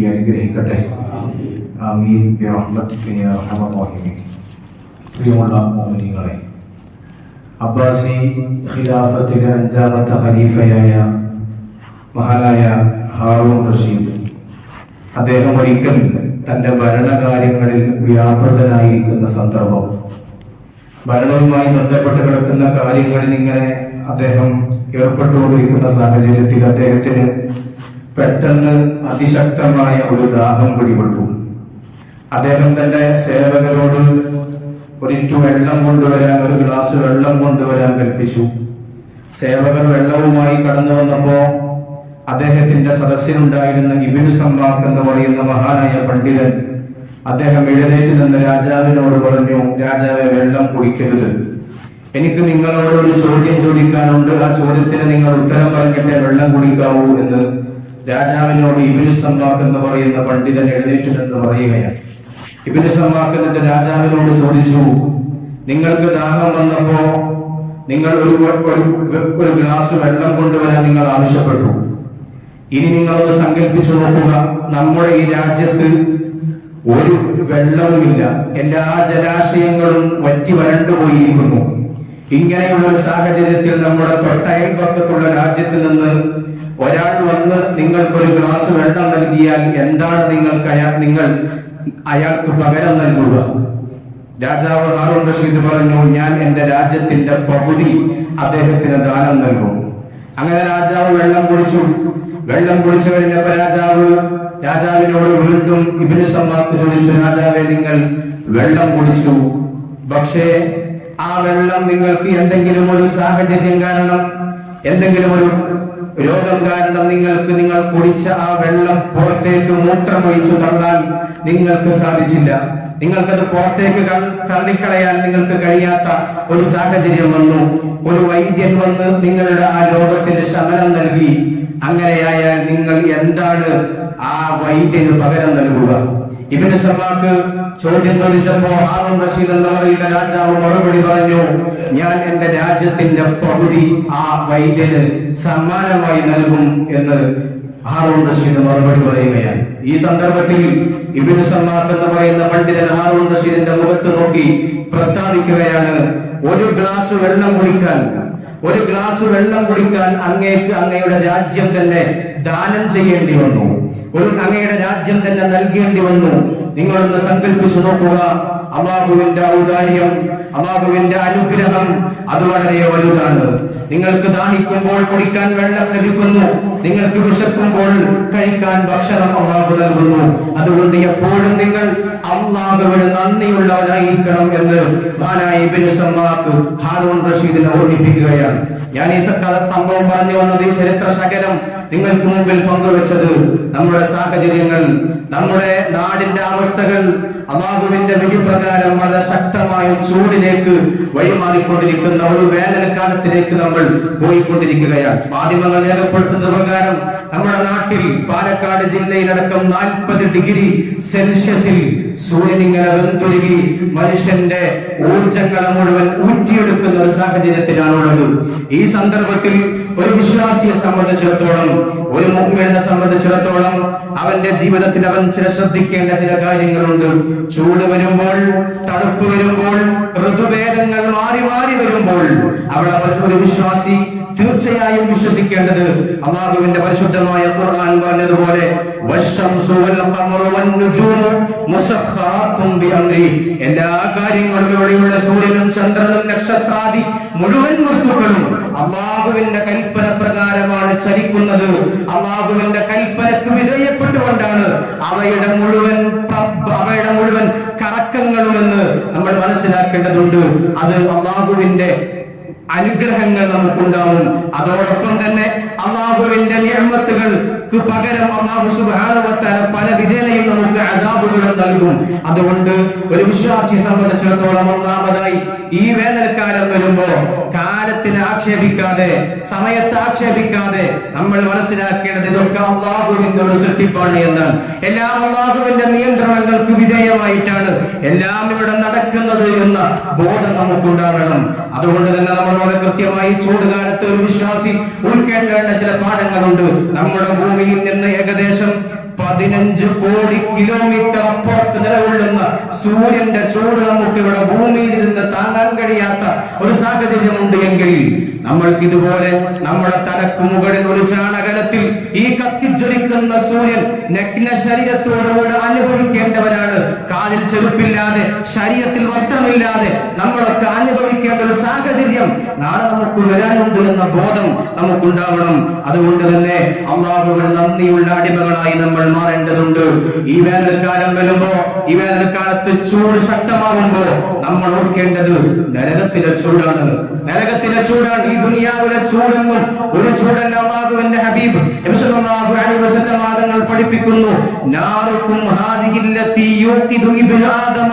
നൽകി അനുഗ്രഹിക്കട്ടെ. ആമീൻ ബിറഹ്മതിക യാ അർഹമർ റഹീമീൻ. പ്രിയമുള്ള മുഅ്മിനീങ്ങളെ, അബ്ബാസി ഖിലാഫത്തിലെ 5ാമത്തെ ഖലീഫയായ മഹാനായ ഹാറൂൺ റഷീദ് അദ്ദേഹം ഒരിക്കൽ തന്റെ ഭരണകാര്യങ്ങളിൽ വ്യാപൃതനായിരിക്കുന്ന സന്ദർഭം, ഭരണവുമായി ബന്ധപ്പെട്ട് കിടക്കുന്ന കാര്യങ്ങളിൽ ഇങ്ങനെ അദ്ദേഹം ഏർപ്പെട്ടുകൊണ്ടിരിക്കുന്ന സാഹചര്യത്തിൽ അദ്ദേഹത്തിന് പെട്ടെന്ന് അതിശക്തമായ ഒരു ദാഹം പിടിപെട്ടു. അദ്ദേഹം തന്റെ സേവകരോട് ഒരിറ്റു വെള്ളം കൊണ്ടുവരാൻ, ഒരു ഗ്ലാസ് വെള്ളം കൊണ്ടുവരാൻ കൽപ്പിച്ചു. സേവകർ വെള്ളവുമായി കടന്നു വന്നപ്പോ അദ്ദേഹത്തിന്റെ സദസ്സിലുണ്ടായിരുന്ന ഇബ്നു സമ്മാഖ് എന്ന് പറയുന്ന മഹാനായ പണ്ഡിതൻ അദ്ദേഹം എഴുന്നേറ്റ് നിന്ന് രാജാവിനോട് പറഞ്ഞു, രാജാവെ, വെള്ളം കുടിക്കരുത്, എനിക്ക് നിങ്ങളോട് ഒരു ചോദ്യം ചോദിക്കാനുണ്ട്, ആ ചോദ്യത്തിന് നിങ്ങൾ ഉത്തരം പറഞ്ഞിട്ടേ വെള്ളം കുടിക്കാവൂ എന്ന് രാജാവിനോട് ഇബ്നു സമ്മാഖ് എന്ന് പറയുന്ന പണ്ഡിതൻ എഴുന്നേറ്റ് നിന്ന് പറയുകയാണ്. ഇബ്നു സമ്മാഖ് എന്നിട്ട് രാജാവിനോട് ചോദിച്ചു, നിങ്ങൾക്ക് ദാഹം വന്നപ്പോ നിങ്ങൾ ഒരു ഗ്ലാസ് വെള്ളം കൊണ്ടുവരാൻ നിങ്ങൾ ആവശ്യപ്പെട്ടു. ഇനി നിങ്ങളൊന്ന് സങ്കല്പിച്ചു നോക്കുക, നമ്മുടെ ഈ രാജ്യത്ത് ഒരു വെള്ളവുമില്ല, എല്ലാ ജലാശയങ്ങളും വറ്റി വരണ്ടുപോയിരിക്കുന്നു. ഇങ്ങനെയുള്ള ഒരു സാഹചര്യത്തിൽ നമ്മുടെ തൊട്ടയൽപക്കത്തുള്ള രാജ്യത്ത് നിന്ന് ഒരാൾ വന്ന് നിങ്ങൾക്കൊരു ഗ്ലാസ് വെള്ളം നൽകിയാൽ എന്താണ് നിങ്ങൾ അയാൾക്ക് പകരം നൽകുക? രാജാവ് ഹാറൂൺ റഷീദ് പറഞ്ഞു, ഞാൻ എന്റെ രാജ്യത്തിന്റെ പകുതി അദ്ദേഹത്തിന് ദാനം നൽകും. അങ്ങനെ രാജാവ് വെള്ളം കുടിച്ചു. വെള്ളം കുടിച്ചു കഴിഞ്ഞപ്പോ രാജാവിനോട് വീണ്ടും ഇബ്നു സമ്മാഖ് ചോദിച്ചു, രാജാവെ, നിങ്ങൾ വെള്ളം കുടിച്ചു, പക്ഷേ ആ വെള്ളം നിങ്ങൾക്ക് എന്തെങ്കിലും ഒരു സാഹചര്യം കാരണം, എന്തെങ്കിലും ഒരു രോഗം കാരണം നിങ്ങൾ കുടിച്ച ആ വെള്ളം പുറത്തേക്ക് മൂത്രമൊഴിച്ചു തള്ളാൻ നിങ്ങൾക്ക് സാധിച്ചില്ല, നിങ്ങൾക്കത് പുറത്തേക്ക് തള്ളിക്കളയാൻ നിങ്ങൾക്ക് കഴിയാത്ത ഒരു സാഹചര്യം വന്നു. ഒരു വൈദ്യൻ വന്ന് നിങ്ങളുടെ ആ രോഗത്തിന് ശമനം നൽകി. അങ്ങനെയായാൽ നിങ്ങൾ എന്താണ് ആ വൈദ്യന് പകരം നൽകുക? ഇബ്നു സമ്മാഖ് ചോദ്യം ചോദിച്ചപ്പോ ഹാറൂൺ റഷീദ് എന്ന് പറയുന്ന രാജാവ് മറുപടി പറഞ്ഞു, ഞാൻ എന്റെ രാജ്യത്തിന്റെ പകുതി ആ വൈദ്യന് സമ്മാനമായി നൽകും എന്ന് ഹാറൂൺ റഷീദ് മറുപടി പറയുകയാണ്. ഈ സന്ദർഭത്തിൽ ഇബ്നു സമ്മാഖ് എന്ന് പറയുന്ന പണ്ഡിതൻ ഹാറൂൺ റഷീദിന്റെ മുഖത്ത് നോക്കി പ്രസ്താവിക്കുകയാണ്, ഒരു ഗ്ലാസ് വെള്ളം കുടിക്കാൻ അങ്ങേക്ക് അങ്ങയുടെ രാജ്യം തന്നെ ദാനം ചെയ്യേണ്ടി വന്നു, അങ്ങയുടെ രാജ്യം തന്നെ നൽകേണ്ടി വന്നു. നിങ്ങളൊന്ന് സങ്കല്പിച്ചു നോക്കുക, അല്ലാഹുവിന്റെ ഔദാര്യം, അല്ലാഹുവിന്റെ അനുഗ്രഹം അത് വളരെ വലുതാണ്. നിങ്ങൾക്ക് ദാഹിക്കുമ്പോൾ കുടിക്കാൻ വെള്ളം ലഭിക്കുന്നു, നിങ്ങൾക്ക് വിശക്കുമ്പോൾ കഴിക്കാൻ ഭക്ഷണം അല്ലാഹു നൽകുന്നു. അതുകൊണ്ട് എപ്പോഴും നിങ്ങൾ അല്ലാഹുവിന് നന്ദിയുള്ളവരായിരിക്കണം എന്ന് മഹാനായ ഇബ്നു സമ്മാഖ് ഹാറൂൺ റഷീദിനെ ഓർമ്മിപ്പിക്കുകയാണ്. ഞാൻ ഈ സംഭവം പറഞ്ഞു വന്നത്, ഈ ചരിത്ര ശകലം നിങ്ങൾക്ക് മുമ്പിൽ പങ്കുവെച്ചത് നമ്മുടെ സാഹചര്യങ്ങൾ, നമ്മുടെ നാടിന്റെ അവസ്ഥകൾ അല്ലാഹുവിന്റെ വിധി പ്രകാരം വളരെ ശക്തമായ ചൂടിലേക്ക് വഴിമാറിക്കൊണ്ടിരിക്കുന്ന ഒരു വേനൽക്കാലത്തിലേക്ക് നമ്മൾ പോയിക്കൊണ്ടിരിക്കുകയാണ്. മാധ്യമങ്ങൾ രേഖപ്പെടുത്തുന്ന പ്രകാരം നമ്മുടെ നാട്ടിൽ പാലക്കാട് ജില്ലയിലടക്കം 40 ഡിഗ്രി സെൽഷ്യസിൽ സൂര്യൻ ഇങ്ങനെ വെന്തുരുകി മനുഷ്യന്റെ ഊർജങ്ങളെ മുഴുവൻ ഊറ്റിയെടുക്കുന്ന ഒരു സാഹചര്യത്തിലാണുള്ളത്. ഈ സന്ദർഭത്തിൽ ഒരു വിശ്വാസിയെ സംബന്ധിച്ചിടത്തോളം, ഒരു മുഅ്മിനെ സംബന്ധിച്ചിടത്തോളം അവന്റെ ജീവിതത്തിൽ അവൻ ശ്രദ്ധിക്കേണ്ട ചില കാര്യങ്ങളുണ്ട്. ചൂട് വരുമ്പോൾ, തണുപ്പ് വരുമ്പോൾ, ഋതുഭേദങ്ങൾ മാറി മാറി വരുമ്പോൾ അവിടെ ഒരു വിശ്വാസി തീർച്ചയായും വിശ്വസിക്കേണ്ടത് അല്ലാഹുവിന്റെ പരിശുദ്ധമായ ഖുർആൻ പറഞ്ഞതുപോലെ വശംസു വൽ ഖമറു വൻ നുജൂമു മുസഖഖാത്തുൻ ബിഅംരി, എല്ലാ കാര്യങ്ങളും ഇവിടെയുള്ള സൂര്യനും ചന്ദ്രനും നക്ഷത്രാദി മുഴുവൻ വസ്തുക്കളും അല്ലാഹുവിന്റെ കൽപ്പന പ്രകാരമാണ് ചലിക്കുന്നത്. അല്ലാഹുവിന്റെ കൽപ്പനക്ക് വിധേയപ്പെട്ടുകൊണ്ടാണ് അവയുടെ മുഴുവൻ കറക്കങ്ങളുമെന്ന് നമ്മൾ മനസ്സിലാക്കേണ്ടതുണ്ട്. അത് അല്ലാഹുവിന്റെ അനുഗ്രഹങ്ങൾ നമുക്കുണ്ടാവും. അതോടൊപ്പം തന്നെ അല്ലാഹുവിന്റെ നിഅമത്തുകൾക്ക് പകരം അല്ലാഹു സുബ്ഹാനഹു വ തആല പല വിധേനയും നമുക്ക് അദാബുകളും നൽകും. അതുകൊണ്ട് ഒരു വിശ്വാസിയെ സംബന്ധിച്ചിടത്തോളം ഒന്നാമതായി ഈ വേനൽക്കാലം വരുമ്പോ കാലത്തിനെ ആക്ഷേപിക്കാതെ, സമയത്തെ ആക്ഷേപിക്കാതെ നമ്മൾ മനസ്സിലാക്കേണ്ടത് ഇതൊക്കെ അല്ലാഹുവിന്റെ ഒരു സൃഷ്ടിപ്പാണ് എന്നാണ്. എല്ലാം അല്ലാഹുവിന്റെ നിയന്ത്രണങ്ങൾക്ക് വിധേയമായിട്ടാണ് എല്ലാം ഇവിടെ നടക്കുന്നത് എന്ന ബോധം നമുക്കുണ്ടാകണം. അതുകൊണ്ട് തന്നെ നമ്മൾ വളരെ കൃത്യമായി ചൂടുകാലത്ത് ഒരു വിശ്വാസി ഉൾക്കൊള്ളേണ്ട ചില പാഠങ്ങളുണ്ട്. നമ്മുടെ ഭൂമിയിൽ നിന്ന് ഏകദേശം 15 കോടി കിലോമീറ്റർ അപ്പുറത്ത് നിലകൊള്ളുന്ന സൂര്യന്റെ ചൂട് നമുക്ക് ഇവിടെ ഭൂമിയിൽ നിന്ന് താങ്ങാൻ കഴിയാത്ത ഒരു സാഹചര്യമുണ്ട് എങ്കിൽ നമ്മൾക്ക് ഇതുപോലെ നമ്മുടെ തലക്ക് മുകളിൽ ഒരു ചാണകലത്തിൽ ഈ കത്തിജ്വലിക്കുന്ന സൂര്യൻ നഗ്ന ശരീരത്തോടുകൂടെ അനുഭവിക്കേണ്ടവരാണ്. കാലിൽ ചെരുപ്പില്ലാതെ, ശരീരത്തിൽ വസ്ത്രമില്ലാതെ നമ്മളൊക്കെ അനുഭവിക്കേണ്ട ഒരു സാഹചര്യം നാളെ നമുക്ക് വരാനുണ്ട് എന്ന ബോധം നമുക്കുണ്ടാവണം. അതുകൊണ്ട് തന്നെ അല്ലാഹുവിന് നന്ദിയുള്ള അടിമകളായി നമ്മൾ മാറേണ്ടതുണ്ട്. ഈ വേനൽക്കാലം വരുമ്പോ, ഈ വേനൽക്കാലത്ത് ചൂട് ശക്തമാകുമ്പോ നമ്മൾ ഓർക്കേണ്ടത് നരകത്തിലെ ചൂടാണ്. നരകത്തിലെ ചൂടാണ്. ഈ ദുനിയാവിലെ ചൂടെന്നും ഒരു ചൂടല്ല. അല്ലാഹുവിന്റെ ഹബീബ് നബി സല്ലല്ലാഹു അലൈഹി വസല്ലം തങ്ങൾ പഠിപ്പിക്കുന്നു, നാറുക്കും ഹാദിഹില്ലതി യൂഖിദു ഇബ്നു ആദമ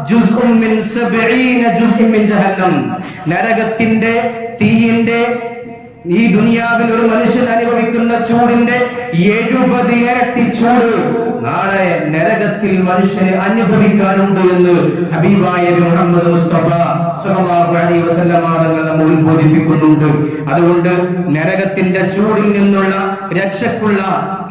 ജുസ്ഉം മിൻ 70 ജുസ്ഉം മിൻ ജഹന്നം. നരകത്തിന്റെ തീയിന്റെ ഈ ദുനിയാവിൽ ഒരു മനുഷ്യൻ അനുഭവിക്കുന്ന ചൂടിന്റെ 70 ഇരട്ടി ചൂട് നാളെ നരകത്തിൽ മനുഷ്യന് അനുഭവിക്കാനുണ്ട് എന്ന് ഹബീബായ മുഹമ്മദ് മുസ്തഫ സല്ലല്ലാഹു അലൈഹി വസല്ലം തങ്ങൾ നമ്മെ ഉത്ബോധിപ്പിക്കുന്നുണ്ട്. അതുകൊണ്ട് നരകത്തിന്റെ ചൂടിൽ നിന്നുള്ള രക്ഷക്കുള്ള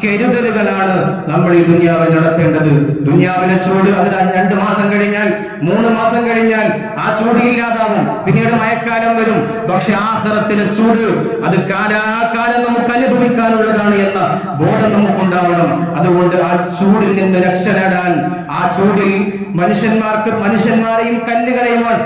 കരുതലുകളാണ് നമ്മൾ ഈ ദുനിയാവിൽ നടത്തേണ്ടത്. ദുനിയാവിലെ ചൂട് അത് 2 മാസം കഴിഞ്ഞാൽ, 3 മാസം കഴിഞ്ഞാൽ ആ ചൂട് ഇല്ലാതാവും. പിന്നീട് മഴക്കാലം വരും. പക്ഷെ ആഖിറത്തിലെ ചൂട് അത് കാലാകാലം നമുക്ക് അനുഭവിക്കാനുള്ളതാണ് എന്ന ബോധം നമുക്കുണ്ടാവണം. അതുകൊണ്ട് ആ ചൂടിൽ നിന്ന് രക്ഷ നേടാൻ, ആ ചൂടിൽ മനുഷ്യന്മാരെയും കല്ലുകളെയുമാണ്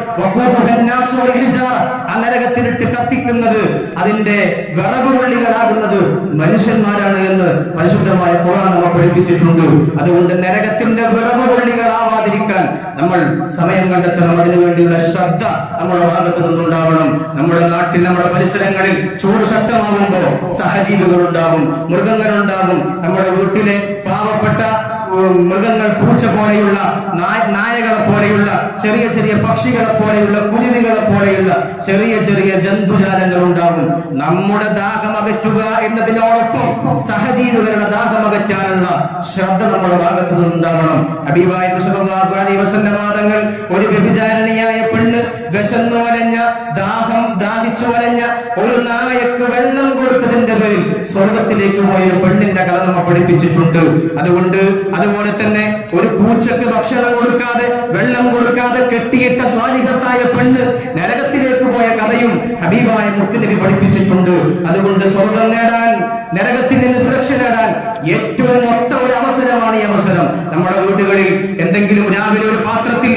ആ നരകത്തിലിട്ട് കത്തിക്കുന്നത്, അതിന്റെ വിറകുകൊള്ളികളാകുന്നത് മനുഷ്യന്മാരാണ് എന്ന് പരിശുദ്ധമായ ഖുർആൻ നമ്മെ പഠിപ്പിച്ചിട്ടുണ്ട്. അതുകൊണ്ട് നരകത്തിന്റെ വിറകുകൊള്ളികളാവാതിരിക്കാൻ നമ്മൾ സമയം കണ്ടെത്തണം. അതിനു വേണ്ടിയുള്ള ശ്രദ്ധ നമ്മുടെ ഭാഗത്ത് നിന്നുണ്ടാവണം. നമ്മുടെ നാട്ടിൽ, നമ്മുടെ പരിസരങ്ങളിൽ ചൂട് ശക്തമാകുമ്പോൾ സഹജീവികൾ ഉണ്ടാവും, മൃഗങ്ങളുണ്ടാവും. നമ്മുടെ വീട്ടിലെ പാവപ്പെട്ട മൃഗങ്ങൾ, പൂച്ച പോലെയുള്ള, നായകളെ പോലെയുള്ള, ചെറിയ ചെറിയ പക്ഷികളെ പോലെയുള്ള, കുരുവികളെ പോലെയുള്ള ചെറിയ ചെറിയ ജന്തുജാലങ്ങൾ ഉണ്ടാകും. നമ്മുടെ ദാഹം അകറ്റുക എന്നതിനോടൊപ്പം സഹജീവികളുടെ ദാഹം അകറ്റാനുള്ള ശ്രദ്ധ നമ്മുടെ ഭാഗത്തു നിന്നുണ്ടാവണം. ഹബീബായ സല്ലല്ലാഹു അലൈഹി വസല്ലം തങ്ങൾ ഒരു വ്യഭിചാരിണിയായ പെണ്ണ്, വിശന്നു വലഞ്ഞ, ദാഹിച്ചു വലഞ്ഞ ഒരു നായക്ക് വെള്ളം കൊടുത്തതിന്റെ പേരിൽ സ്വർഗത്തിലേക്ക് പോയ പെണ്ണിന്റെ കഥ നമ്മെ പഠിപ്പിച്ചിട്ടുണ്ട്. അതുപോലെ തന്നെ ഒരു പൂച്ചക്ക് ഭക്ഷണം കൊടുക്കാതെ, വെള്ളം കൊടുക്കാതെ കെട്ടിയിട്ട സ്വാലിഹത്തായ പെണ്ണ് നരകത്തിലേക്ക് പോയ കഥയും ഹബീബായ മുത്തുനബി പഠിപ്പിച്ചിട്ടുണ്ട്. അതുകൊണ്ട് സ്വർഗം നേടാൻ, നരകത്തിൽ നിന്ന് സുരക്ഷ നേടാൻ ഏറ്റവും ഒത്ത ഒരു അവസരമാണ് ഈ അവസരം. നമ്മുടെ വീടുകളിൽ എന്തെങ്കിലും രാവിലെ ഒരു പാത്രത്തിൽ